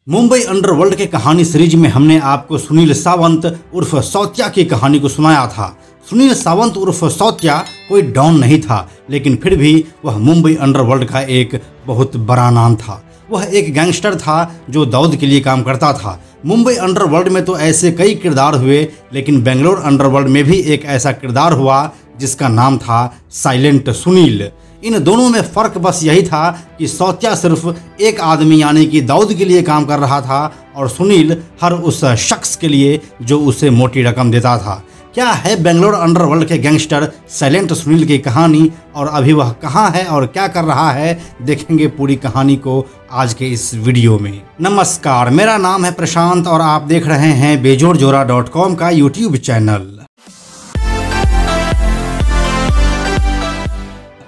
Mumbai underworld के कहानी series में हमने आपको सुनील सावंत उर्फ सौत्या की कहानी को सुनाया था। सुनील सावंत उर्फ सौत्या कोई डॉन नहीं था, लेकिन फिर भी वह मुंबई अंडरवर्ल्ड का एक बहुत बड़ा नाम था। वह एक गैंगस्टर था जो दाऊद के लिए काम करता था। मुंबई अंडरवर्ल्ड में तो ऐसे कई किरदार हुए, लेकिन बेंगलोर अंडरवर्ल्ड में भी एक ऐसा किरदार हुआ जिसका नाम था साइलेंट सुनील। इन दोनों में फ़र्क बस यही था कि सौत्या सिर्फ एक आदमी यानी कि दाऊद के लिए काम कर रहा था और सुनील हर उस शख्स के लिए जो उसे मोटी रकम देता था। क्या है बेंगलोर अंडरवर्ल्ड के गैंगस्टर साइलेंट सुनील की कहानी और अभी वह कहाँ है और क्या कर रहा है, देखेंगे पूरी कहानी को आज के इस वीडियो में। नमस्कार, मेरा नाम है प्रशांत और आप देख रहे हैं बेजोड़जोरा.com का यूट्यूब चैनल।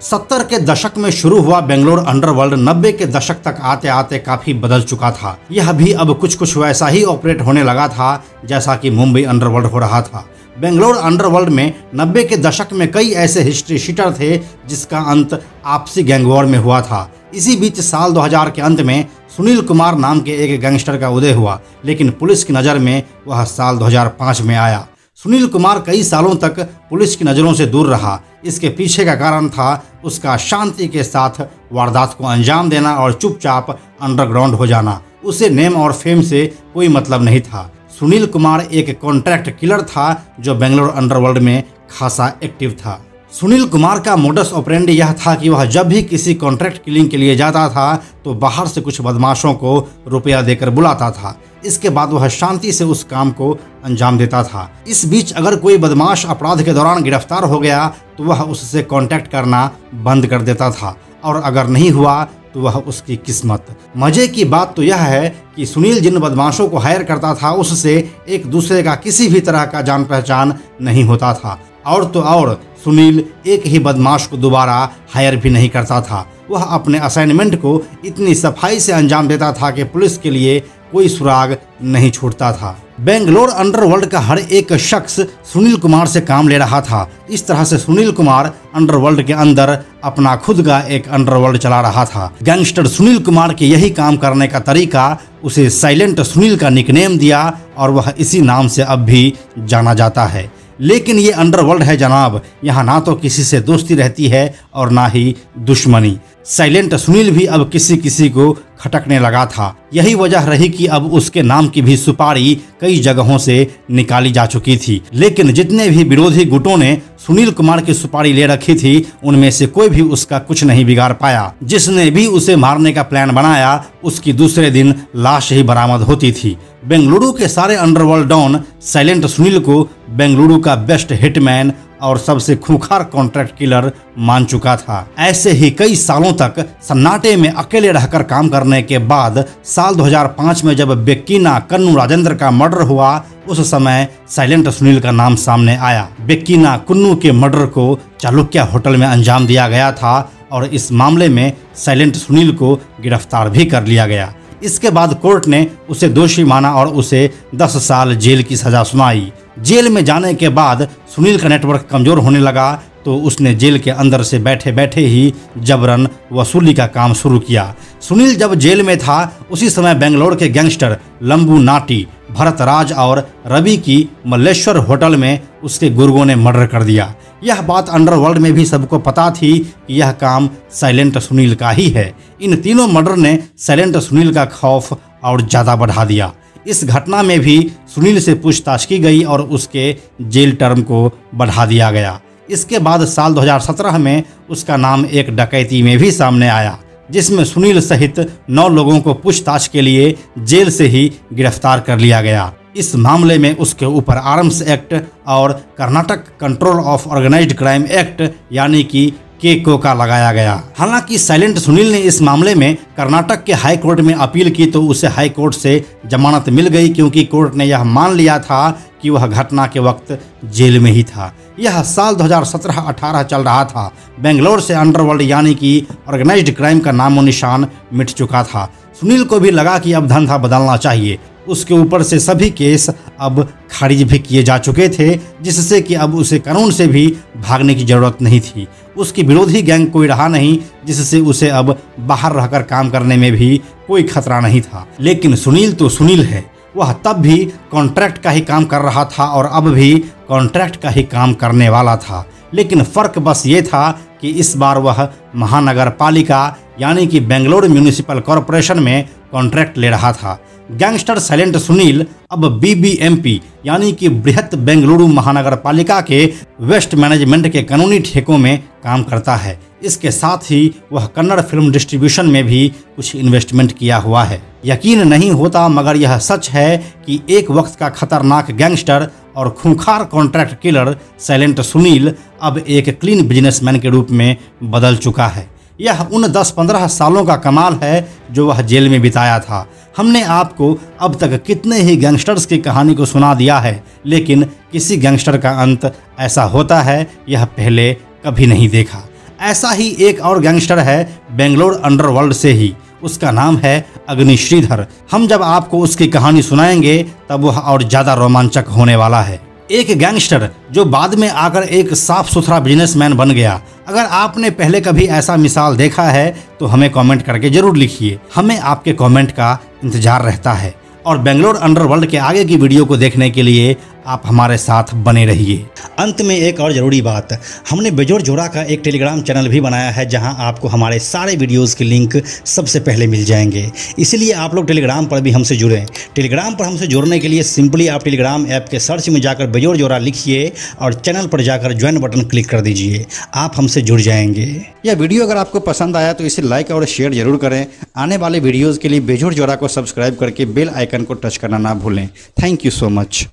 70 के दशक में शुरू हुआ बेंगलोर अंडरवर्ल्ड 90 के दशक तक आते आते काफी बदल चुका था। यह भी अब कुछ वैसा ही ऑपरेट होने लगा था जैसा कि मुंबई अंडरवर्ल्ड हो रहा था। बेंगलोर अंडरवर्ल्ड में 90 के दशक में कई ऐसे हिस्ट्री शीटर थे जिसका अंत आपसी गैंगवॉर में हुआ था। इसी बीच साल 2000 के अंत में सुनील कुमार नाम के एक गैंगस्टर का उदय हुआ, लेकिन पुलिस की नज़र में वह साल 2005 में आया। सुनील कुमार कई सालों तक पुलिस की नज़रों से दूर रहा। इसके पीछे का कारण था उसका शांति के साथ वारदात को अंजाम देना और चुपचाप अंडरग्राउंड हो जाना। उसे नेम और फेम से कोई मतलब नहीं था। सुनील कुमार एक कॉन्ट्रैक्ट किलर था जो बेंगलोर अंडरवर्ल्ड में खासा एक्टिव था। सुनील कुमार का मोडस ऑपरेंडी यह था कि वह जब भी किसी कॉन्ट्रैक्ट किलिंग के लिए जाता था तो बाहर से कुछ बदमाशों को रुपया देकर बुलाता था। इसके बाद वह शांति से उस काम को अंजाम देता था। इस बीच अगर कोई बदमाश अपराध के दौरान गिरफ्तार हो गया तो वह उससे कांटेक्ट करना बंद कर देता था, और अगर नहीं हुआ तो वह उसकी किस्मत। मजे की बात तो यह है कि सुनील जिन बदमाशों को हायर करता था उससे एक दूसरे का किसी भी तरह का जान पहचान नहीं होता था, और तो और सुनील एक ही बदमाश को दोबारा हायर भी नहीं करता था। वह अपने असाइनमेंट को इतनी सफाई से अंजाम देता था कि पुलिस के लिए कोई सुराग नहीं छूटता था। बेंगलोर अंडरवर्ल्ड का हर एक शख्स सुनील कुमार से काम ले रहा था। इस तरह से सुनील कुमार अंडरवर्ल्ड के अंदर अपना खुद का एक अंडरवर्ल्ड चला रहा था। गैंगस्टर सुनील कुमार के यही काम करने का तरीका उसे साइलेंट सुनील का निकनेम दिया और वह इसी नाम से अब भी जाना जाता है। लेकिन ये अंडरवर्ल्ड है जनाब, यहाँ ना तो किसी से दोस्ती रहती है और ना ही दुश्मनी। साइलेंट सुनील भी अब किसी को खटकने लगा था। यही वजह रही कि अब उसके नाम की भी सुपारी कई जगहों से निकाली जा चुकी थी। लेकिन जितने भी विरोधी गुटों ने सुनील कुमार की सुपारी ले रखी थी उनमें से कोई भी उसका कुछ नहीं बिगाड़ पाया। जिसने भी उसे मारने का प्लान बनाया उसकी दूसरे दिन लाश ही बरामद होती थी। बेंगलुरु के सारे अंडरवर्ल्ड डॉन साइलेंट सुनील को बेंगलुरु का बेस्ट हिटमैन और सबसे खूंखार कॉन्ट्रैक्ट किलर मान चुका था। ऐसे ही कई सालों तक सन्नाटे में अकेले रहकर काम करने के बाद साल 2005 में जब बेक्कीना कन्नू राजेंद्र का मर्डर हुआ उस समय साइलेंट सुनील का नाम सामने आया। बेक्कीना कुन्नू के मर्डर को चालुक्य होटल में अंजाम दिया गया था और इस मामले में साइलेंट सुनील को गिरफ्तार भी कर लिया गया। इसके बाद कोर्ट ने उसे दोषी माना और उसे 10 साल जेल की सजा सुनाई। जेल में जाने के बाद सुनील का नेटवर्क कमजोर होने लगा तो उसने जेल के अंदर से बैठे बैठे ही जबरन वसूली का काम शुरू किया। सुनील जब जेल में था उसी समय बेंगलोर के गैंगस्टर लंबू नाटी, भरत राज और रवि की मल्लेश्वर होटल में उसके गुर्गों ने मर्डर कर दिया। यह बात अंडरवर्ल्ड में भी सबको पता थी कि यह काम साइलेंट सुनील का ही है। इन तीनों मर्डर ने साइलेंट सुनील का खौफ और ज़्यादा बढ़ा दिया। इस घटना में भी सुनील से पूछताछ की गई और उसके जेल टर्म को बढ़ा दिया गया। इसके बाद साल 2017 में उसका नाम एक डकैती में भी सामने आया जिसमें सुनील सहित 9 लोगों को पूछताछ के लिए जेल से ही गिरफ्तार कर लिया गया। इस मामले में उसके ऊपर आर्म्स एक्ट और Karnataka control of organised crime act यानी कि केको का लगाया गया। हालांकि साइलेंट सुनील ने इस मामले में कर्नाटक के हाई कोर्ट में अपील की तो उसे हाई कोर्ट से जमानत मिल गई, क्योंकि कोर्ट ने यह मान लिया था कि वह घटना के वक्त जेल में ही था। यह साल 2017-18 चल रहा था। बेंगलोर से अंडरवर्ल्ड यानी कि ऑर्गेनाइज्ड क्राइम का नामो निशान मिट चुका था। सुनील को भी लगा कि अब धंधा बदलना चाहिए। उसके ऊपर से सभी केस अब खारिज भी किए जा चुके थे, जिससे कि अब उसे कानून से भी भागने की ज़रूरत नहीं थी। उसकी विरोधी गैंग कोई रहा नहीं, जिससे उसे अब बाहर रहकर काम करने में भी कोई खतरा नहीं था। लेकिन सुनील तो सुनील है, वह तब भी कॉन्ट्रैक्ट का ही काम कर रहा था और अब भी कॉन्ट्रैक्ट का ही काम करने वाला था। लेकिन फ़र्क बस ये था कि इस बार वह महानगर पालिका यानी कि बेंगलोर म्यूनिसिपल कॉरपोरेशन में कॉन्ट्रैक्ट ले रहा था। गैंगस्टर साइलेंट सुनील अब बीबीएमपी यानी कि बृहत बेंगलुरु महानगर पालिका के वेस्ट मैनेजमेंट के कानूनी ठेकों में काम करता है। इसके साथ ही वह कन्नड़ फिल्म डिस्ट्रीब्यूशन में भी कुछ इन्वेस्टमेंट किया हुआ है। यकीन नहीं होता मगर यह सच है कि एक वक्त का खतरनाक गैंगस्टर और खूंखार कॉन्ट्रैक्ट किलर साइलेंट सुनील अब एक क्लीन बिजनेसमैन के रूप में बदल चुका है। यह उन 10-15 सालों का कमाल है जो वह जेल में बिताया था। हमने आपको अब तक कितने ही गैंगस्टर्स की कहानी को सुना दिया है, लेकिन किसी गैंगस्टर का अंत ऐसा होता है यह पहले कभी नहीं देखा। ऐसा ही एक और गैंगस्टर है बेंगलोर अंडरवर्ल्ड से ही, उसका नाम है अग्नि श्रीधर। हम जब आपको उसकी कहानी सुनाएंगे तब वह और ज़्यादा रोमांचक होने वाला है। एक गैंगस्टर जो बाद में आकर एक साफ सुथरा बिजनेसमैन बन गया। अगर आपने पहले कभी ऐसा मिसाल देखा है तो हमें कमेंट करके जरूर लिखिए, हमें आपके कमेंट का इंतजार रहता है। और बेंगलोर अंडरवर्ल्ड के आगे की वीडियो को देखने के लिए आप हमारे साथ बने रहिए। अंत में एक और ज़रूरी बात, हमने बेजोड़ जोड़ा का एक टेलीग्राम चैनल भी बनाया है जहां आपको हमारे सारे वीडियोस के लिंक सबसे पहले मिल जाएंगे। इसलिए आप लोग टेलीग्राम पर भी हमसे जुड़ें। टेलीग्राम पर हमसे जुड़ने के लिए सिंपली आप टेलीग्राम ऐप के सर्च में जाकर बेजोड़ जोड़ा लिखिए और चैनल पर जाकर ज्वाइन बटन क्लिक कर दीजिए, आप हमसे जुड़ जाएंगे। यह वीडियो अगर आपको पसंद आया तो इसे लाइक और शेयर जरूर करें। आने वाले वीडियोज़ के लिए बेजोड़ जोड़ा को सब्सक्राइब करके बेल आइकन को टच करना ना भूलें। Thank you so much.